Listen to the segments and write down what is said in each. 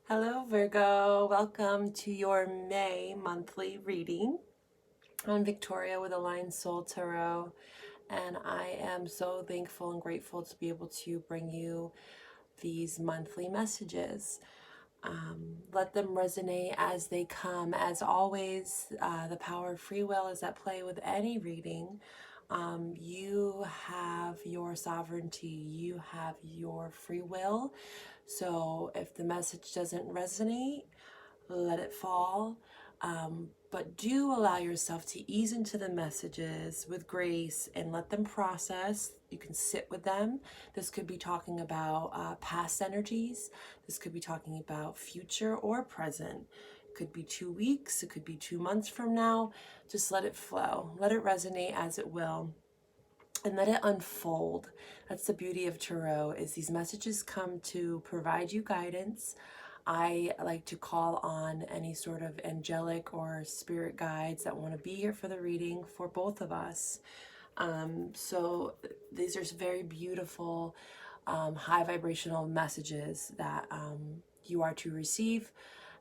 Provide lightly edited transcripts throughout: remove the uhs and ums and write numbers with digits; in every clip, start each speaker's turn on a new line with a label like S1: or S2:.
S1: Hello, Virgo. Welcome to your May monthly reading. I'm Victoria with Aligned Soul Tarot, and I am so thankful and grateful to be able to bring you these monthly messages. Let them resonate as they come. As always, the power of free will is at play with any reading. You have your sovereignty, you have your free will. So if the message doesn't resonate, let it fall. But do allow yourself to ease into the messages with grace and let them process. You can sit with them. This could be talking about past energies. This could be talking about future or present. It could be 2 weeks. It could be 2 months from now. Just let it flow. Let it resonate as it will. And let it unfold. That's the beauty of tarot, is these messages come to provide you guidance. I like to call on any sort of angelic or spirit guides that want to be here for the reading for both of us. So these are very beautiful, high vibrational messages that you are to receive,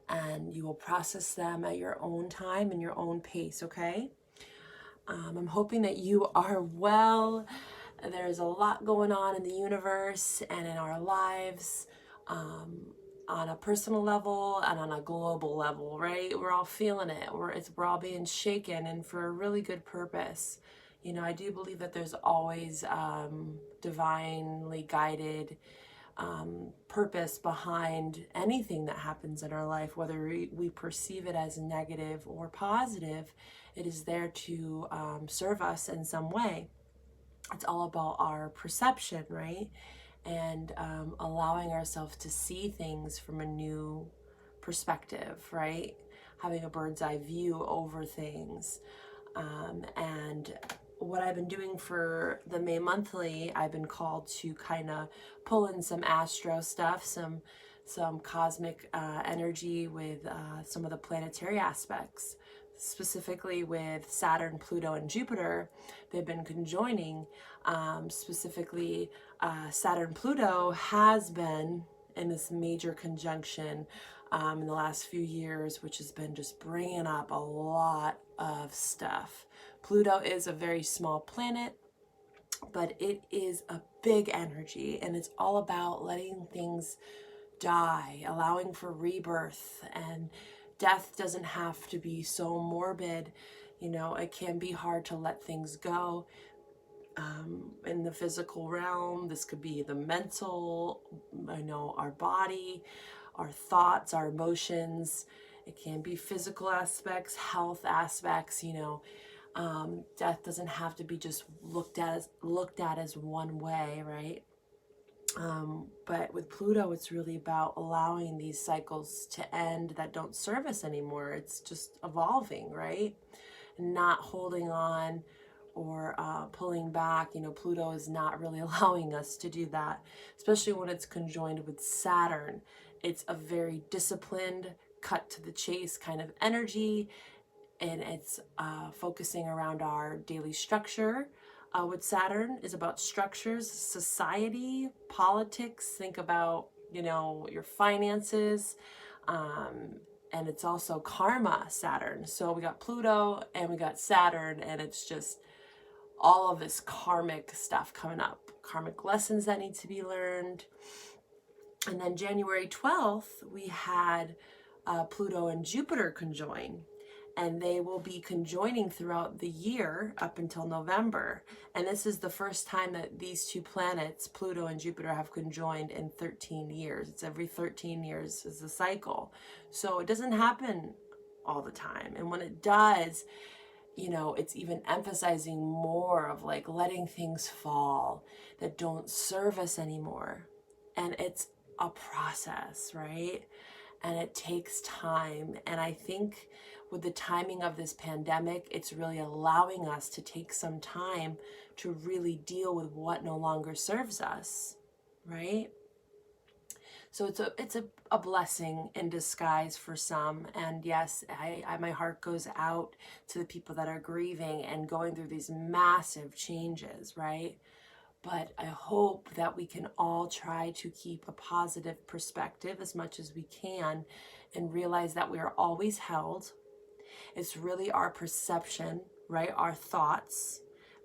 S1: and you will process them at your own time and your own pace, okay? I'm hoping that you are well. There's a lot going on in the universe and in our lives, on a personal level and on a global level, right? We're all feeling it. We're all being shaken, and for a really good purpose. You know, I do believe that there's always divinely guided purpose behind anything that happens in our life, whether we perceive it as negative or positive. It is there to serve us in some way. It's all about our perception, right? And allowing ourselves to see things from a new perspective, right? Having a bird's eye view over things. And what I've been doing for the May monthly, I've been called to kind of pull in some astro stuff, some cosmic energy with some of the planetary aspects, specifically with Saturn, Pluto, and Jupiter. They've been conjoining. Specifically, Saturn, Pluto has been in this major conjunction in the last few years, which has been just bringing up a lot of stuff. Pluto is a very small planet, but it is a big energy, and it's all about letting things die, allowing for rebirth. And death doesn't have to be so morbid. You know, it can be hard to let things go. In the physical realm, this could be the mental, our body, our thoughts, our emotions. It can be physical aspects, health aspects. Death doesn't have to be just looked at as one way, right? But with Pluto, it's really about allowing these cycles to end that don't serve us anymore. It's just evolving, right? Not holding on or pulling back. Pluto is not really allowing us to do that, especially when it's conjoined with Saturn. It's a very disciplined, cut to the chase kind of energy, and it's focusing around our daily structure. With Saturn is about structures, society, politics. Think about, your finances. And it's also karma, Saturn. So we got Pluto and we got Saturn, and it's just all of this karmic stuff coming up, karmic lessons that need to be learned. And then January 12th, we had Pluto and Jupiter conjoin, and they will be conjoining throughout the year up until November. And this is the first time that these two planets, Pluto and Jupiter, have conjoined in 13 years. It's every 13 years is the cycle. So it doesn't happen all the time. And when it does, it's even emphasizing more of like letting things fall that don't serve us anymore. And it's a process, right? And it takes time. And I think with the timing of this pandemic, it's really allowing us to take some time to really deal with what no longer serves us, right? So it's a blessing in disguise for some. And yes, my heart goes out to the people that are grieving and going through these massive changes, right? But I hope that we can all try to keep a positive perspective as much as we can and realize that we are always held. It's really our perception, right? Our thoughts.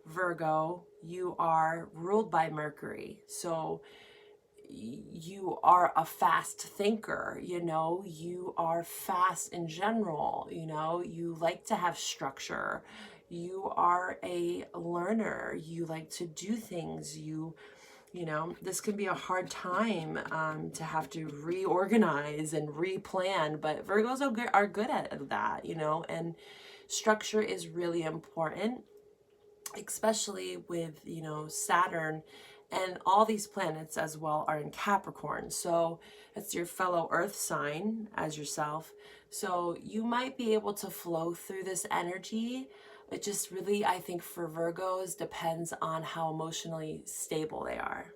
S1: Virgo, you are ruled by Mercury. So you are a fast thinker, you know, you are fast in general, you know, you like to have structure, you are a learner, you like to do things, you know, this can be a hard time to have to reorganize and replan, but Virgos are good at that, you know, and structure is really important, especially with, you know, Saturn, and all these planets as well are in Capricorn. So it's your fellow earth sign as yourself. So you might be able to flow through this energy. It just really, I think for Virgos, depends on how emotionally stable they are.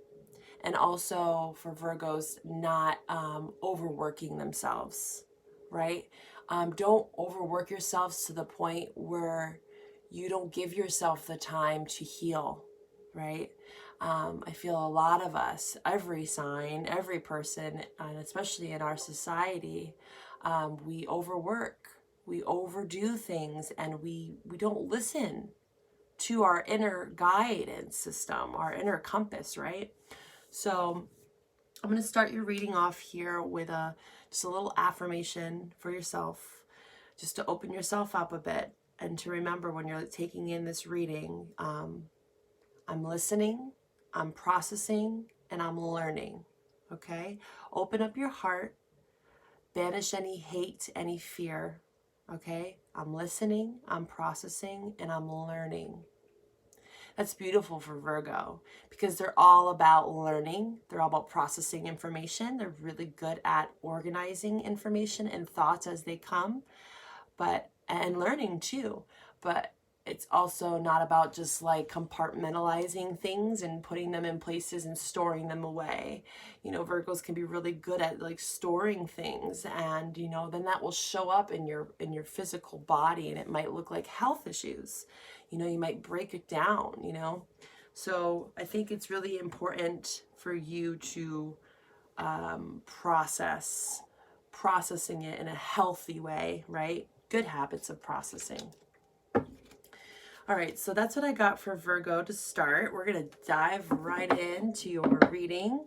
S1: And also for Virgos, not overworking themselves, right? Don't overwork yourselves to the point where you don't give yourself the time to heal, right? I feel a lot of us, every sign, every person, and especially in our society, we overwork, we overdo things, and we don't listen to our inner guidance system, our inner compass, right? So I'm going to start your reading off here with just a little affirmation for yourself, just to open yourself up a bit, and to remember when you're taking in this reading, I'm listening, I'm processing, and I'm learning, okay? Open up your heart, banish any hate, any fear, okay? I'm listening, I'm processing, and I'm learning. That's beautiful for Virgo because they're all about learning. They're all about processing information. They're really good at organizing information and thoughts as they come, and learning too. But it's also not about just like compartmentalizing things and putting them in places and storing them away. You know, Virgos can be really good at like storing things, and you know, then that will show up in your physical body, and it might look like health issues. You know, you might break it down, you know. So I think it's really important for you to processing it in a healthy way, right? Good habits of processing. All right, so that's what I got for Virgo to start. We're going to dive right into your reading.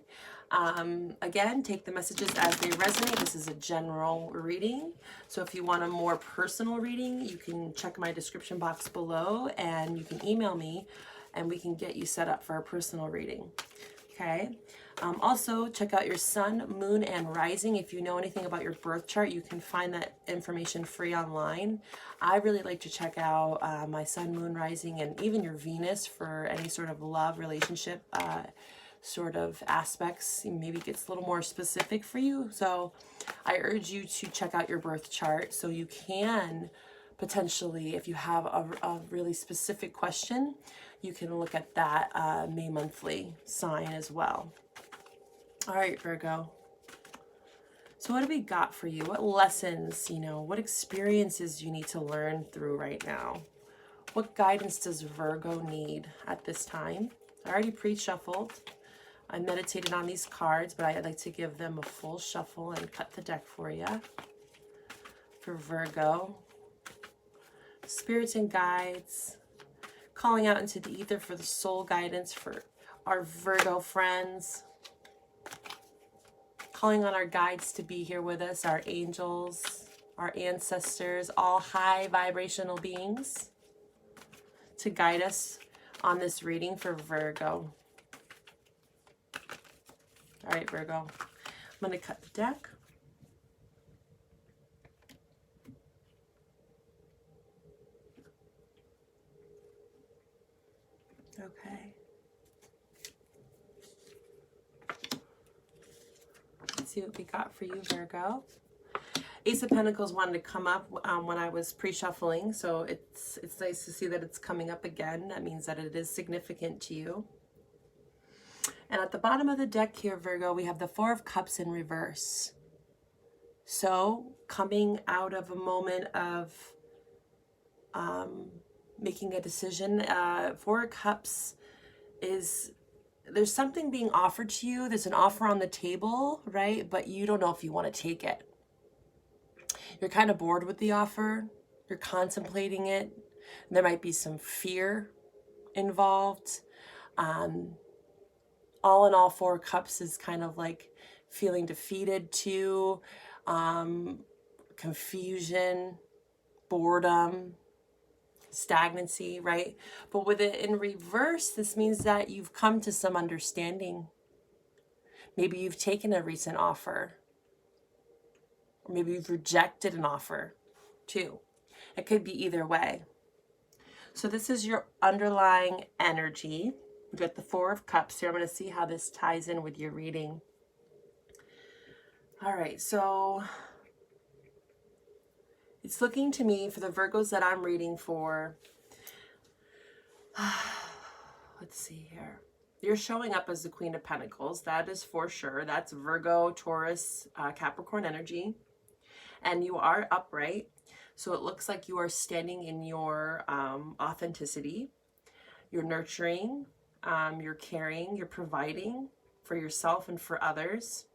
S1: Again, take the messages as they resonate. This is a general reading. So if you want a more personal reading, you can check my description box below, and you can email me and we can get you set up for a personal reading. Okay. Also, check out your sun, moon, and rising. If you know anything about your birth chart, you can find that information free online. I really like to check out my sun, moon, rising, and even your Venus for any sort of love, relationship sort of aspects. Maybe it gets a little more specific for you. So I urge you to check out your birth chart so you can potentially, if you have a really specific question, you can look at that May monthly sign as well. All right, Virgo. So what do we got for you? What lessons, you know, what experiences you need to learn through right now? What guidance does Virgo need at this time? I already pre-shuffled. I meditated on these cards, but I'd like to give them a full shuffle and cut the deck for you. For Virgo. Spirits and guides. Calling out into the ether for the soul guidance for our Virgo friends. Calling on our guides to be here with us, our angels, our ancestors, all high vibrational beings to guide us on this reading for Virgo. All right, Virgo. I'm going to cut the deck. Okay. Let's see what we got for you, Virgo. Ace of Pentacles wanted to come up when I was pre-shuffling, so it's nice to see that it's coming up again. That means that it is significant to you. And at the bottom of the deck here, Virgo, we have the Four of Cups in reverse. So coming out of a moment of making a decision, Four of Cups is there's something being offered to you. There's an offer on the table, right? But you don't know if you want to take it. You're kind of bored with the offer. You're contemplating it. There might be some fear involved. All in all, Four of Cups is kind of like feeling defeated too. Confusion, boredom, stagnancy, right? But with it in reverse, this means that you've come to some understanding. Maybe you've taken a recent offer, or maybe you've rejected an offer too. It could be either way. So this is your underlying energy. We've got the Four of Cups here. I'm going to see how this ties in with your reading. All right, so it's looking to me for the Virgos that I'm reading for. Let's see here. You're showing up as the Queen of Pentacles. That is for sure. That's Virgo, Taurus, Capricorn energy. And you are upright. So it looks like you are standing in your authenticity. You're nurturing, you're caring, you're providing for yourself and for others.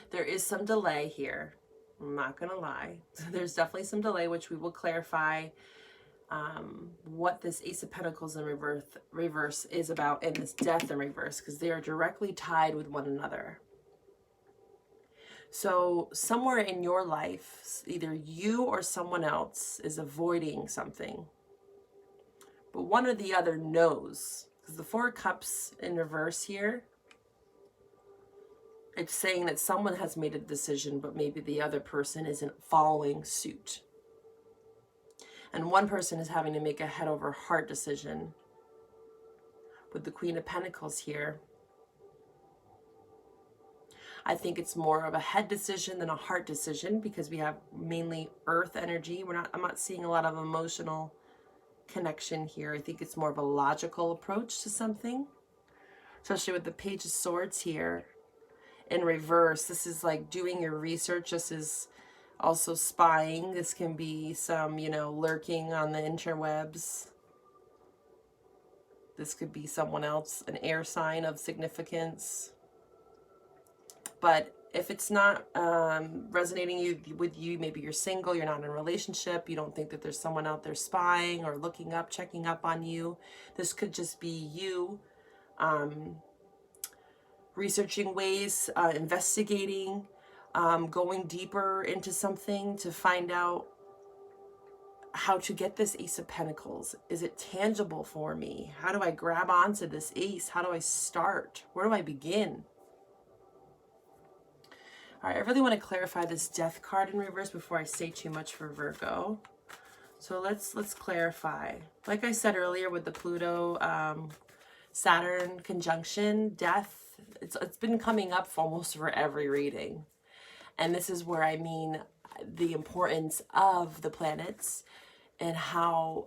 S1: There is some delay here. I'm not going to lie. There's definitely some delay, which we will clarify what this Ace of Pentacles in reverse is about, and this Death in reverse, because they are directly tied with one another. So somewhere in your life, either you or someone else is avoiding something, but one or the other knows, because the Four of Cups in reverse here, it's saying that someone has made a decision, but maybe the other person isn't following suit. And one person is having to make a head over heart decision. With the Queen of Pentacles here, I think it's more of a head decision than a heart decision, because we have mainly earth energy. I'm not seeing a lot of emotional connection here. I think it's more of a logical approach to something, especially with the Page of Swords here in reverse. This is like doing your research. This is also spying. This can be some, lurking on the interwebs. This could be someone else, an air sign of significance. But if it's not resonating with you, maybe you're single, you're not in a relationship, you don't think that there's someone out there spying or looking up, checking up on you. This could just be you researching ways, investigating, going deeper into something to find out how to get this Ace of Pentacles. Is it tangible for me? How do I grab onto this ace? How do I start? Where do I begin? All right, I really want to clarify this Death card in reverse before I say too much for Virgo. So let's clarify. Like I said earlier with the Pluto Saturn conjunction, death, it's been coming up for almost for every reading. And this is where I mean the importance of the planets and how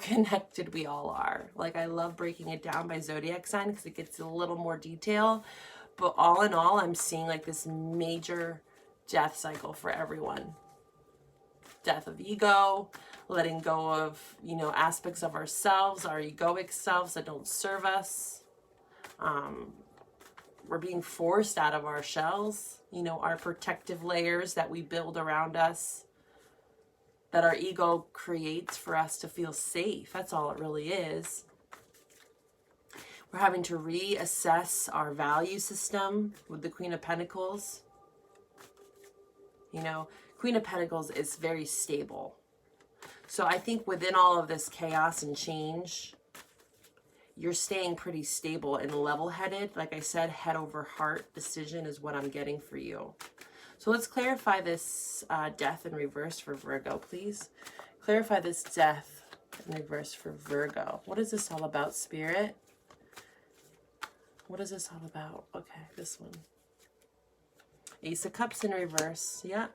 S1: connected we all are. Like, I love breaking it down by zodiac sign because it gets a little more detail. But all in all, I'm seeing like this major death cycle for everyone. Death of ego, letting go of, aspects of ourselves, our egoic selves that don't serve us. We're being forced out of our shells, our protective layers that we build around us, that our ego creates for us to feel safe. That's all it really is. We're having to reassess our value system with the Queen of Pentacles. Queen of Pentacles is very stable. So I think within all of this chaos and change, you're staying pretty stable and level-headed. Like I said, head over heart decision is what I'm getting for you. So let's clarify this death in reverse for Virgo, please. Clarify this death in reverse for Virgo. What is this all about, Spirit? What is this all about? Okay, this one. Ace of Cups in reverse. Yeah.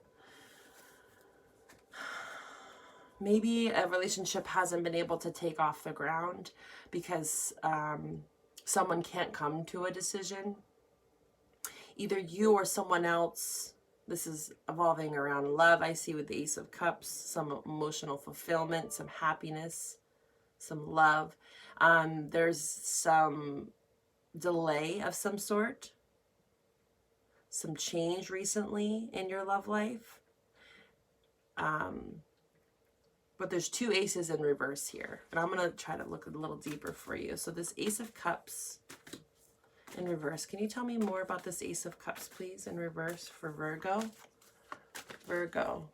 S1: Maybe a relationship hasn't been able to take off the ground because someone can't come to a decision. Either you or someone else. This is evolving around love. I see with the Ace of Cups, some emotional fulfillment, some happiness, some love. There's some delay of some sort, some change recently in your love life. But there's two aces in reverse here. And I'm going to try to look a little deeper for you. So this Ace of Cups in reverse. Can you tell me more about this Ace of Cups, please, in reverse for Virgo? Virgo.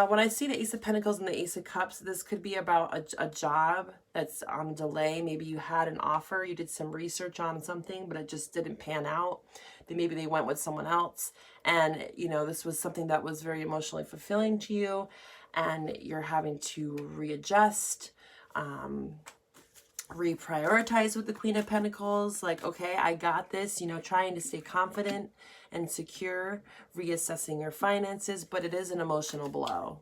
S1: When I see the Ace of Pentacles and the Ace of Cups, this could be about a job that's on delay. Maybe you had an offer, you did some research on something, but it just didn't pan out. Maybe they went with someone else. And, you know, this was something that was very emotionally fulfilling to you. And you're having to readjust, reprioritize with the Queen of Pentacles. Like, okay, I got this, you know, trying to stay confident and secure, reassessing your finances, but it is an emotional blow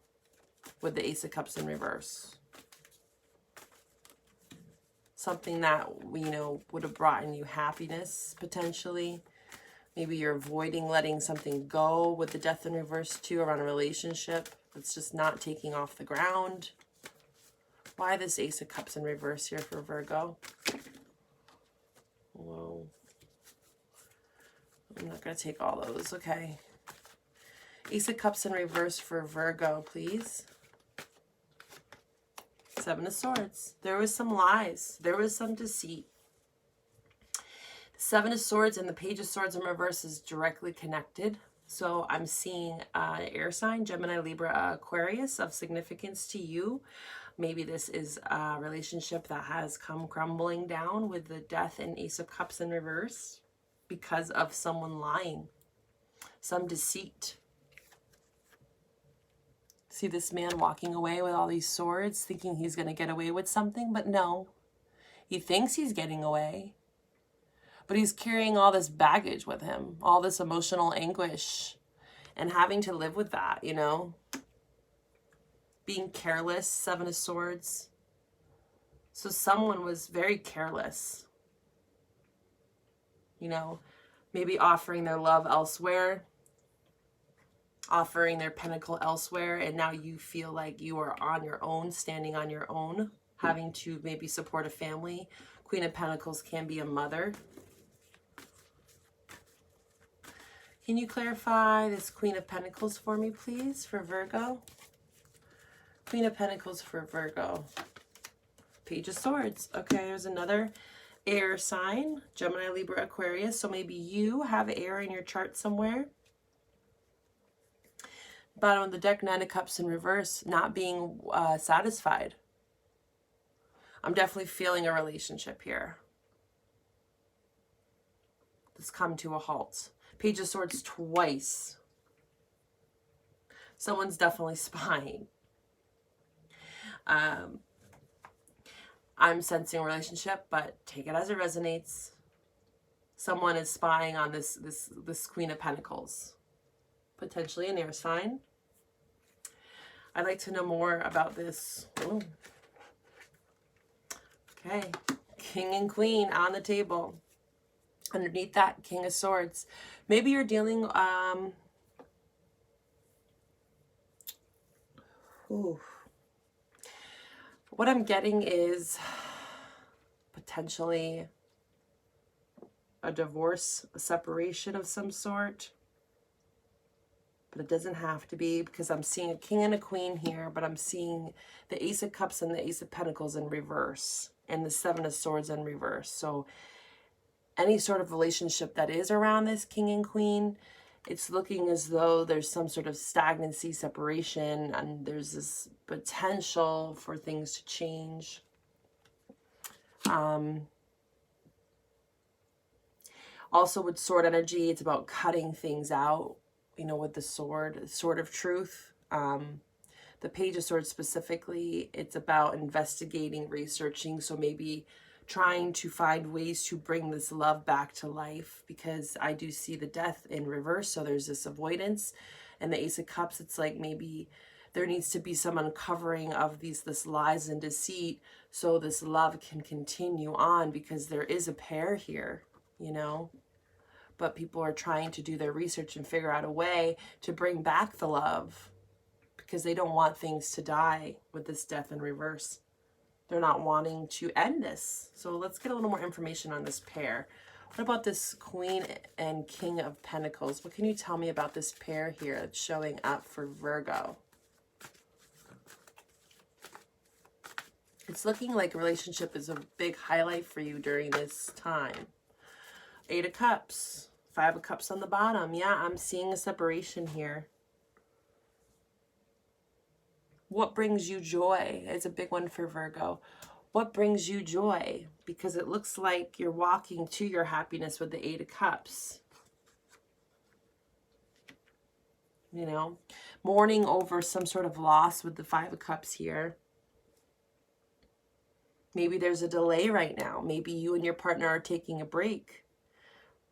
S1: with the Ace of Cups in reverse. Something that, you know, would have brought in you happiness, potentially. Maybe you're avoiding letting something go with the Death in reverse, too, around a relationship that's just not taking off the ground. Why this Ace of Cups in reverse here for Virgo? Whoa. I'm not going to take all those. Okay. Ace of Cups in reverse for Virgo, please. Seven of Swords. There was some lies. There was some deceit. Seven of Swords and the Page of Swords in reverse is directly connected. So I'm seeing air sign, Gemini, Libra, Aquarius of significance to you. Maybe this is a relationship that has come crumbling down with the Death and Ace of Cups in reverse because of someone lying, some deceit. See this man walking away with all these swords, thinking he's going to get away with something, but no. He thinks he's getting away, but he's carrying all this baggage with him, all this emotional anguish, and having to live with that, you know? Being careless, Seven of Swords. So someone was very careless. You know, maybe offering their love elsewhere, offering their pentacle elsewhere, and now you feel like you are on your own, standing on your own, having to maybe support a family. Queen of Pentacles can be a mother. Can you clarify this Queen of Pentacles for me, please, for Virgo? Queen of Pentacles for Virgo. Page of Swords. Okay, there's another air sign, Gemini, Libra, Aquarius. So maybe you have air in your chart somewhere. Bottom of the deck, Nine of Cups in reverse, not being satisfied. I'm definitely feeling a relationship here. This come to a halt. Page of Swords twice. Someone's definitely spying. I'm sensing a relationship, but take it as it resonates. Someone is spying on this Queen of Pentacles. Potentially an air sign. I'd like to know more about this. Ooh. Okay. King and Queen on the table. Underneath that, King of Swords. Maybe you're dealing... What I'm getting is potentially a divorce, a separation of some sort. But it doesn't have to be, because I'm seeing a king and a queen here, but I'm seeing the Ace of Cups and the Ace of Pentacles in reverse and the Seven of Swords in reverse. So any sort of relationship that is around this king and queen, it's looking as though there's some sort of stagnancy, separation, and there's this potential for things to change. Also with sword energy, it's about cutting things out, you know, with the sword of truth. The Page of Swords specifically, it's about investigating, researching, so maybe trying to find ways to bring this love back to life, because I do see the Death in reverse, so there's this avoidance. And the Ace of Cups, it's like maybe there needs to be some uncovering of this lies and deceit, so this love can continue on, because there is a pair here, you know. But people are trying to do their research and figure out a way to bring back the love, because they don't want things to die with this death in reverse. They're not wanting to end this. So let's get a little more information on this pair. What about this Queen and King of Pentacles? What can you tell me about this pair here that's showing up for Virgo? It's looking like a relationship is a big highlight for you during this time. 8 of Cups, 5 of Cups on the bottom. Yeah, I'm seeing a separation here. What brings you joy? It's a big one for Virgo. What brings you joy? Because it looks like you're walking to your happiness with the 8 of Cups. You know, mourning over some sort of loss with the 5 of Cups here. Maybe there's a delay right now. Maybe you and your partner are taking a break.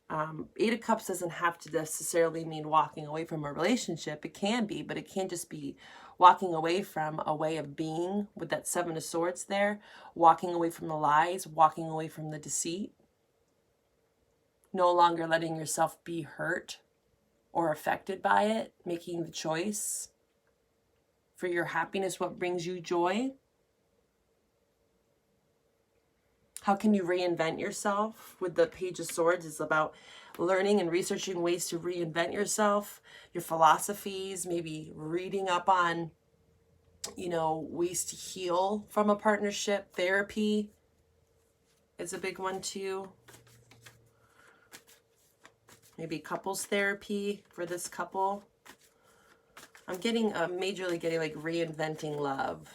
S1: 8 of Cups doesn't have to necessarily mean walking away from a relationship. It can be, but it can't just be walking away from a way of being with that 7 of Swords there, walking away from the lies, walking away from the deceit, no longer letting yourself be hurt or affected by it, making the choice for your happiness, what brings you joy. How can you reinvent yourself? With the Page of Swords, it's about learning and researching ways to reinvent yourself, your philosophies, maybe reading up on, you know, ways to heal from a partnership. Therapy is a big one too. Maybe couples therapy for this couple. I'm getting, majorly getting like reinventing love.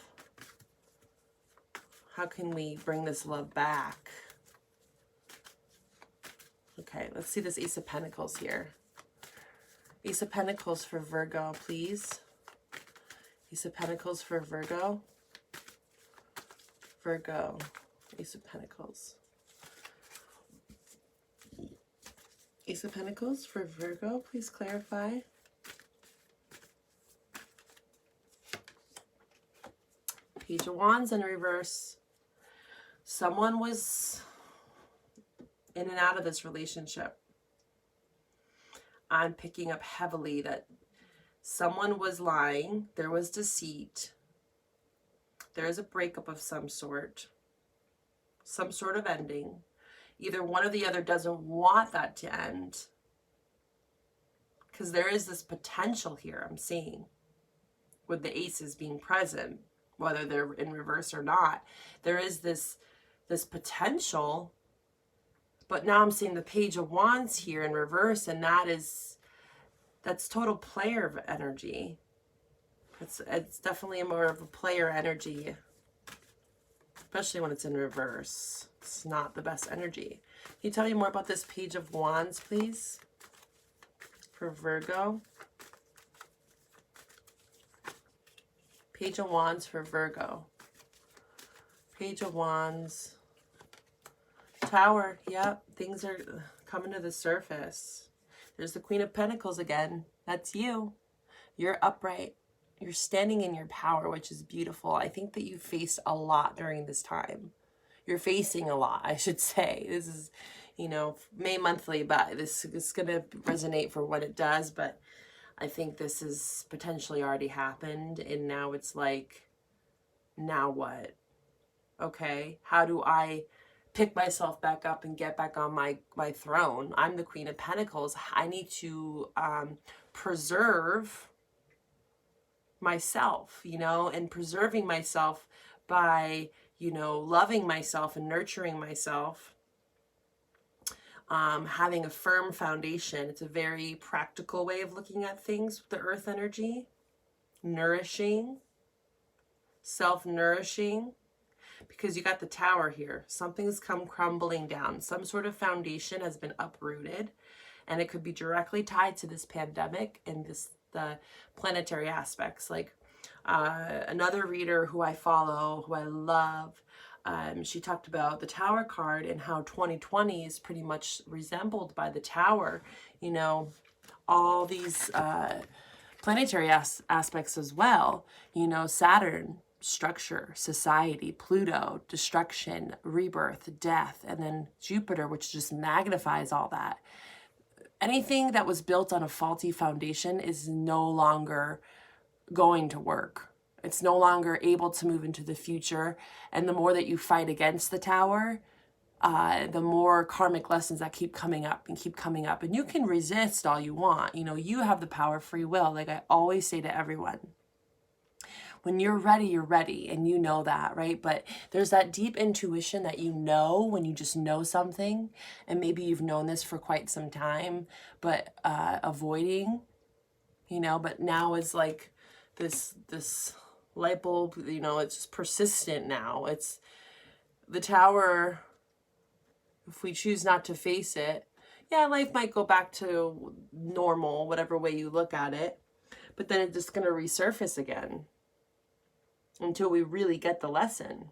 S1: How can we bring this love back? Okay, let's see this Ace of Pentacles here. Ace of Pentacles for Virgo, please. Ace of Pentacles for Virgo. Virgo, Ace of Pentacles. Ace of Pentacles for Virgo, please clarify. Page of Wands in reverse. Someone was in and out of this relationship. I'm picking up heavily that someone was lying. There was deceit. There is a breakup of some sort of ending. Either one or the other doesn't want that to end, because there is this potential here I'm seeing with the aces being present, whether they're in reverse or not. There is this potential, but now I'm seeing the Page of Wands here in reverse, and that's total player energy. It's definitely more of a player energy, especially when it's in reverse. It's not the best energy. Can you tell me more about this Page of Wands, please, for Virgo? Page of Wands for Virgo. Page of Wands. Tower, yep, things are coming to the surface. There's the Queen of Pentacles again. That's you. You're upright. You're standing in your power, which is beautiful. I think that you faced a lot during this time. You're facing a lot, I should say. This is, you know, May monthly, but this is going to resonate for what it does. But I think this has potentially already happened. And now it's like, now what? Okay, how do I pick myself back up and get back on my throne? I'm the Queen of Pentacles. I need to preserve myself, you know, and preserving myself by, you know, loving myself and nurturing myself, having a firm foundation. It's a very practical way of looking at things with the earth energy. Nourishing, self-nourishing, because you got the Tower here. Something's come crumbling down. Some sort of foundation has been uprooted, and it could be directly tied to this pandemic and the planetary aspects. Like another reader who I follow, who I love, she talked about the Tower card and how 2020 is pretty much resembled by the Tower. You know, all these planetary aspects as well. You know, Saturn, structure, society, Pluto, destruction, rebirth, death, and then Jupiter, which just magnifies all that. Anything that was built on a faulty foundation is no longer going to work. It's no longer able to move into the future. And the more that you fight against the Tower, the more karmic lessons that keep coming up and keep coming up. And you can resist all you want. You know, you have the power of free will. Like I always say to everyone, when you're ready, and you know that, right? But there's that deep intuition that you know when you just know something, and maybe you've known this for quite some time, but avoiding, you know, but now it's like this light bulb, you know, it's just persistent now. It's the Tower, if we choose not to face it, yeah, life might go back to normal, whatever way you look at it, but then it's just going to resurface again until we really get the lesson,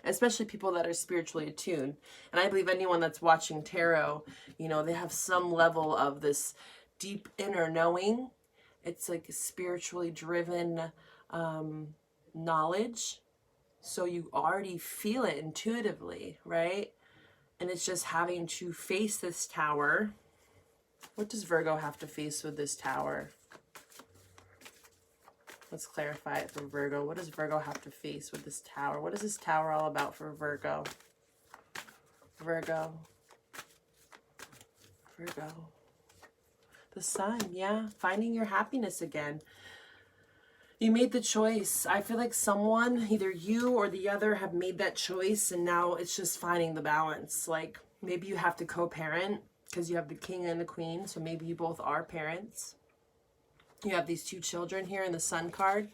S1: especially people that are spiritually attuned. And I believe anyone that's watching tarot, you know, they have some level of this deep inner knowing. It's like a spiritually driven knowledge. So you already feel it intuitively, right? And it's just having to face this Tower. What does Virgo have to face with this Tower? Let's clarify it for Virgo. What does Virgo have to face with this Tower? What is this Tower all about for Virgo? Virgo. The Sun, yeah. Finding your happiness again. You made the choice. I feel like someone, either you or the other, have made that choice, and now it's just finding the balance. Like maybe you have to co-parent because you have the King and the Queen, so maybe you both are parents. You have these two children here in the Sun card.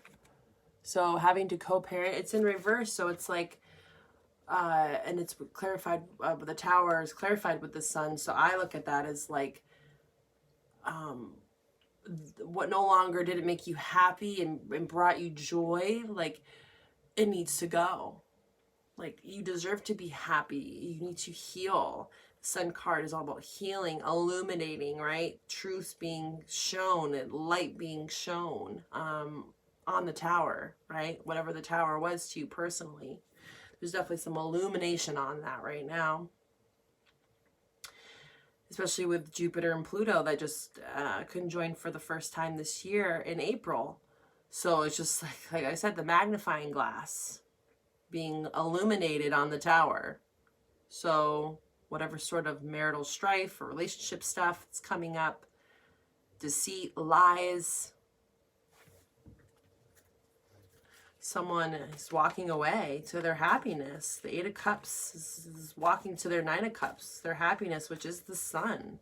S1: So having to co-parent, it's in reverse. So it's like, and it's clarified, the Tower is clarified with the Sun. So I look at that as like, what no longer did it make you happy and brought you joy, like it needs to go. Like you deserve to be happy. You need to heal. Sun card is all about healing, illuminating, right? Truth being shown and light being shown on the Tower, right? Whatever the Tower was to you personally. There's definitely some illumination on that right now. Especially with Jupiter and Pluto that just conjoined for the first time this year in April. So it's just like I said, the magnifying glass being illuminated on the Tower. So whatever sort of marital strife or relationship stuff that's coming up, deceit, lies, someone is walking away to their happiness. The Eight of Cups is walking to their Nine of Cups, their happiness, which is the Sun.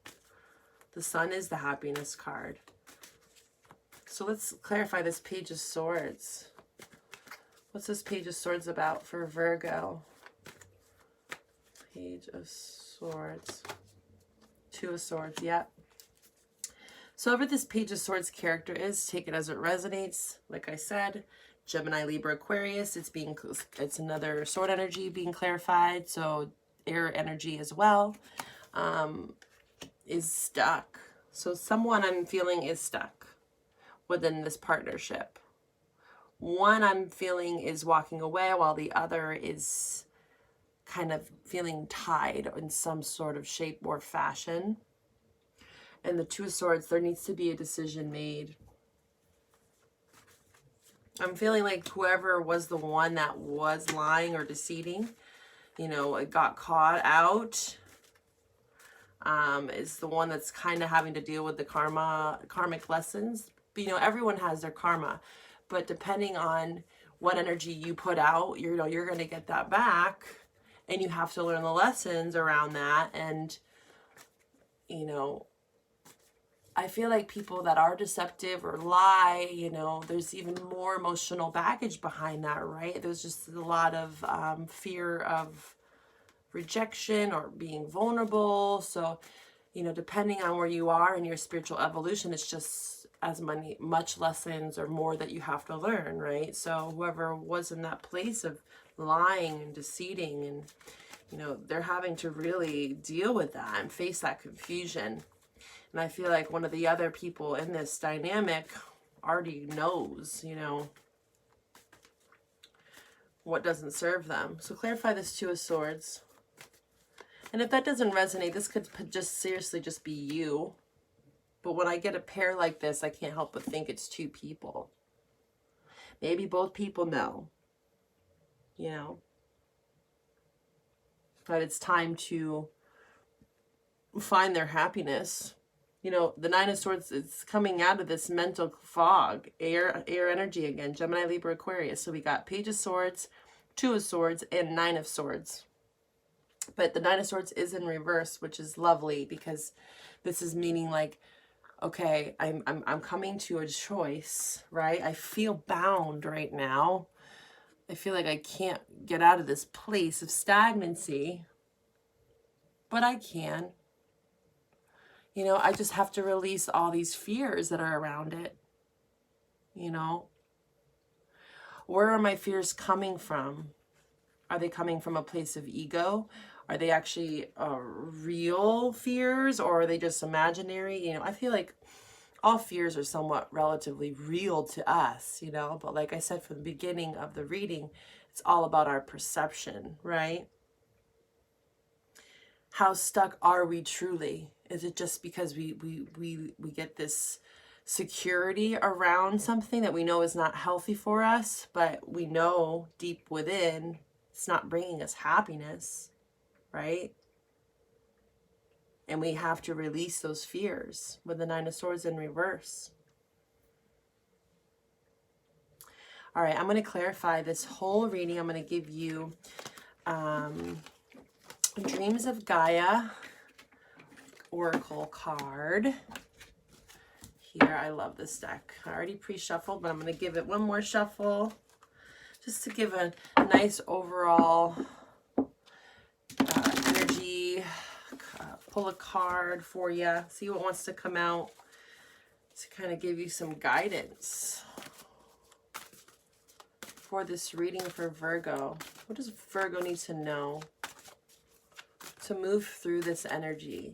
S1: The Sun is the happiness card. So let's clarify this Page of Swords. What's this Page of Swords about for Virgo? Page of Swords. Two of Swords, yep. So whoever this Page of Swords character is, take it as it resonates. Like I said, Gemini, Libra, Aquarius, it's another sword energy being clarified. So air energy as well, is stuck. So someone I'm feeling is stuck within this partnership. One I'm feeling is walking away while the other is kind of feeling tied in some sort of shape or fashion. And the Two of Swords, there needs to be a decision made. I'm feeling like whoever was the one that was lying or deceiving, you know, it got caught out, is the one that's kind of having to deal with the karmic lessons. But, you know, everyone has their karma, but depending on what energy you put out, you're going to get that back. And you have to learn the lessons around that. And, you know, I feel like people that are deceptive or lie, you know, there's even more emotional baggage behind that, right? There's just a lot of fear of rejection or being vulnerable. So, you know, depending on where you are in your spiritual evolution, it's just as much lessons or more that you have to learn, right? So whoever was in that place of lying and deceiving, and you know, they're having to really deal with that and face that confusion. And I feel like one of the other people in this dynamic already knows, you know, what doesn't serve them. So clarify this Two of Swords. And if that doesn't resonate, this could just seriously just be you. But when I get a pair like this, I can't help but think it's two people. Maybe both people know, you know, that it's time to find their happiness. You know, the Nine of Swords is coming out of this mental fog, air energy again, Gemini, Libra, Aquarius. So we got Page of Swords, Two of Swords, and Nine of Swords. But the Nine of Swords is in reverse, which is lovely because this is meaning like, okay, I'm coming to a choice, right? I feel bound right now. I feel like I can't get out of this place of stagnancy, but I can. You know, I just have to release all these fears that are around it. You know, where are my fears coming from? Are they coming from a place of ego? Are they actually real fears, or are they just imaginary? You know, I feel like all fears are somewhat relatively real to us, you know, but like I said from the beginning of the reading, it's all about our perception, right? How stuck are we truly? Is it just because we get this security around something that we know is not healthy for us, but we know deep within it's not bringing us happiness, right? And we have to release those fears with the Nine of Swords in reverse. All right, I'm going to clarify this whole reading. I'm going to give you Dreams of Gaia Oracle card. Here, I love this deck. I already pre-shuffled, but I'm going to give it one more shuffle just to give a nice overall energy. Pull a card for you. See what wants to come out to kind of give you some guidance for this reading for Virgo. What does Virgo need to know to move through this energy?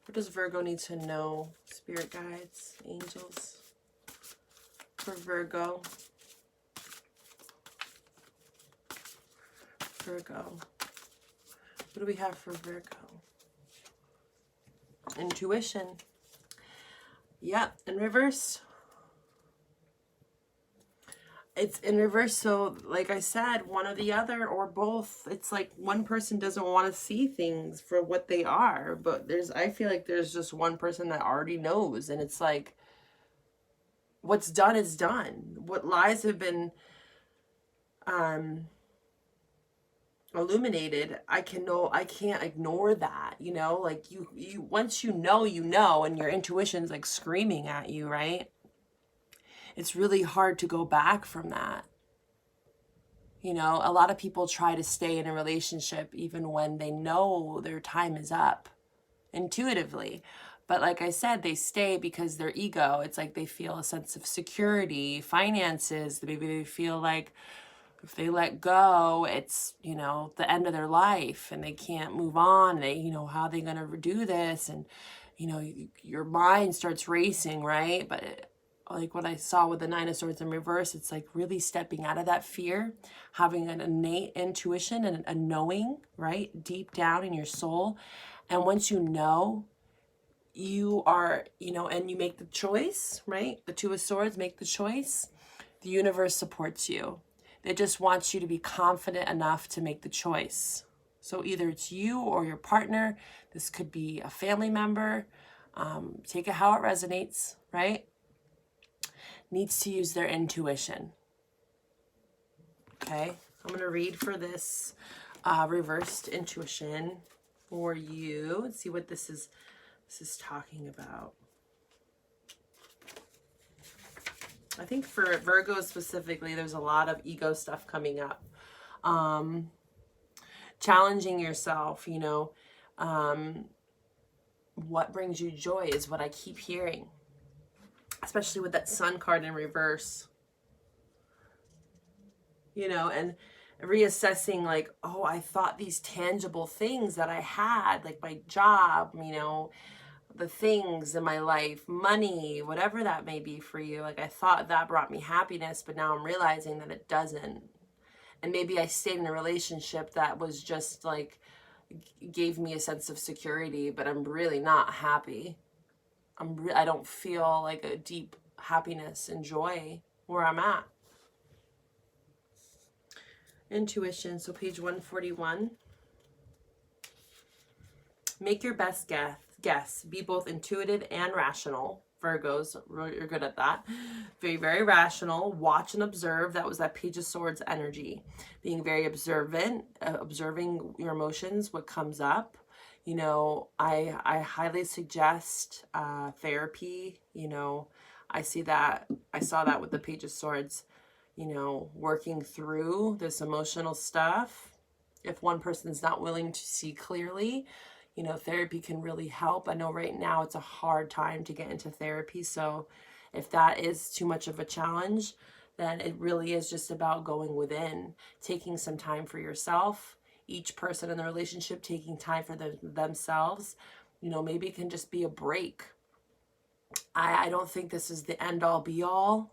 S1: What does Virgo need to know? Spirit guides, angels, for Virgo. Virgo. What do we have for Virgo? Intuition. Yeah, in reverse. It's in reverse, so like I said, one or the other or both. It's like one person doesn't want to see things for what they are, but I feel like there's just one person that already knows, and it's like what's done is done. What lies have been illuminated, I can't ignore that, you know, like you once you know, and your intuition's like screaming at you, right? It's really hard to go back from that. You know, a lot of people try to stay in a relationship even when they know their time is up intuitively. But like I said, they stay because their ego, it's like they feel a sense of security, finances, maybe they feel like if they let go, it's, you know, the end of their life and they can't move on. They, you know, how are they going to do this? And, you know, your mind starts racing, right? But like what I saw with the Nine of Swords in reverse, it's like really stepping out of that fear, having an innate intuition and a knowing, right? Deep down in your soul. And once you know, you are, you know, and you make the choice, right? The Two of Swords, make the choice. The universe supports you. It just wants you to be confident enough to make the choice. So either it's you or your partner. This could be a family member. Take it how it resonates, right? Needs to use their intuition. Okay, I'm going to read for this reversed intuition for you and see what this is talking about. I think for Virgo specifically, there's a lot of ego stuff coming up. Challenging yourself, you know. What brings you joy is what I keep hearing. Especially with that Sun card in reverse. You know, and reassessing like, oh, I thought these tangible things that I had, like my job, you know, the things in my life, money, whatever that may be for you. Like I thought that brought me happiness, but now I'm realizing that it doesn't. And maybe I stayed in a relationship that was just like, gave me a sense of security, but I'm really not happy. I don't feel like a deep happiness and joy where I'm at. Intuition, so page 141. Make your best guess. Be both intuitive and rational. Virgos, you're good at that. Very, very rational. Watch and observe. That was that Page of Swords energy. Being very observant, observing your emotions, what comes up. You know, I highly suggest therapy. You know, I saw that with the Page of Swords, you know, working through this emotional stuff. If one person's not willing to see clearly, you know, therapy can really help. I know right now it's a hard time to get into therapy. So if that is too much of a challenge, then it really is just about going within, taking some time for yourself, each person in the relationship taking time for themselves. You know, maybe it can just be a break. I don't think this is the end all be all.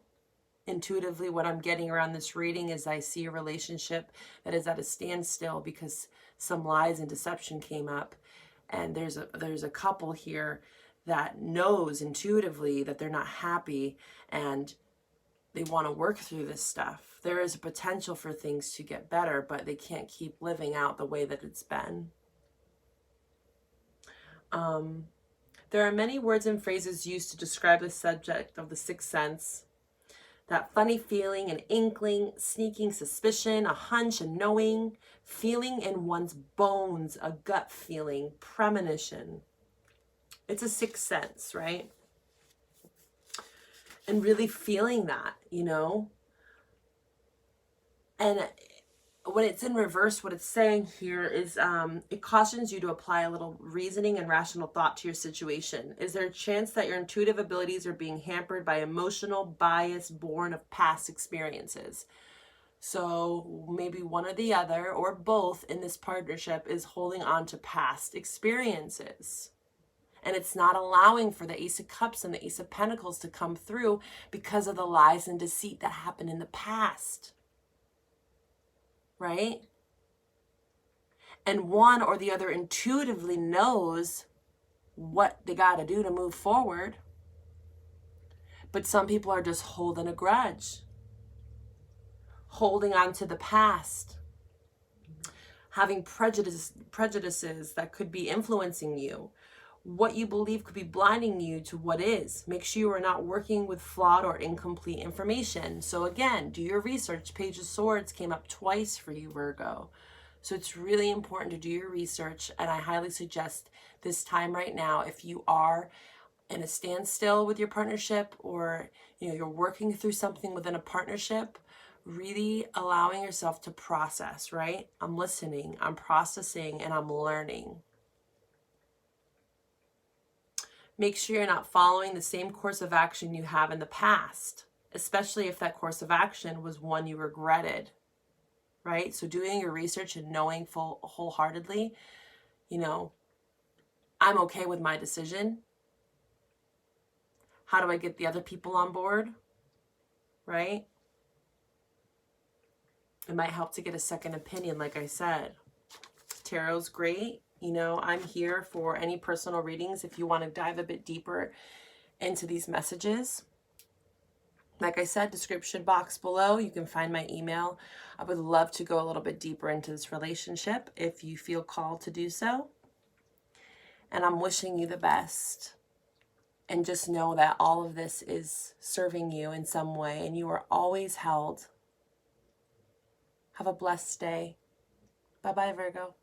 S1: Intuitively, what I'm getting around this reading is I see a relationship that is at a standstill because some lies and deception came up. And there's a couple here that knows intuitively that they're not happy and they want to work through this stuff. There is a potential for things to get better, but they can't keep living out the way that it's been. There are many words and phrases used to describe the subject of the sixth sense. That funny feeling, an inkling, sneaking suspicion, a hunch, a knowing, feeling in one's bones, a gut feeling, premonition. It's a sixth sense, right? And really feeling that, you know? And when it's in reverse, what it's saying here is it cautions you to apply a little reasoning and rational thought to your situation. Is there a chance that your intuitive abilities are being hampered by emotional bias born of past experiences? So maybe one or the other or both in this partnership is holding on to past experiences. And it's not allowing for the Ace of Cups and the Ace of Pentacles to come through because of the lies and deceit that happened in the past. Right? And one or the other intuitively knows what they got to do to move forward. But some people are just holding a grudge, holding on to the past, having prejudices that could be influencing you. What you believe could be blinding you to what is. Make sure you are not working with flawed or incomplete information. So again, do your research. Page of Swords came up twice for you, Virgo. So it's really important to do your research. And I highly suggest this time right now, if you are in a standstill with your partnership or you're working through something within a partnership, really allowing yourself to process, right? I'm listening, I'm processing, and I'm learning. Make sure you're not following the same course of action you have in the past, especially if that course of action was one you regretted, right? So doing your research and knowing wholeheartedly, I'm okay with my decision. How do I get the other people on board, right? It might help to get a second opinion, like I said. Tarot's great. I'm here for any personal readings if you want to dive a bit deeper into these messages. Like I said, description box below, you can find my email. I would love to go a little bit deeper into this relationship if you feel called to do so. And I'm wishing you the best. And just know that all of this is serving you in some way and you are always held. Have a blessed day. Bye-bye, Virgo.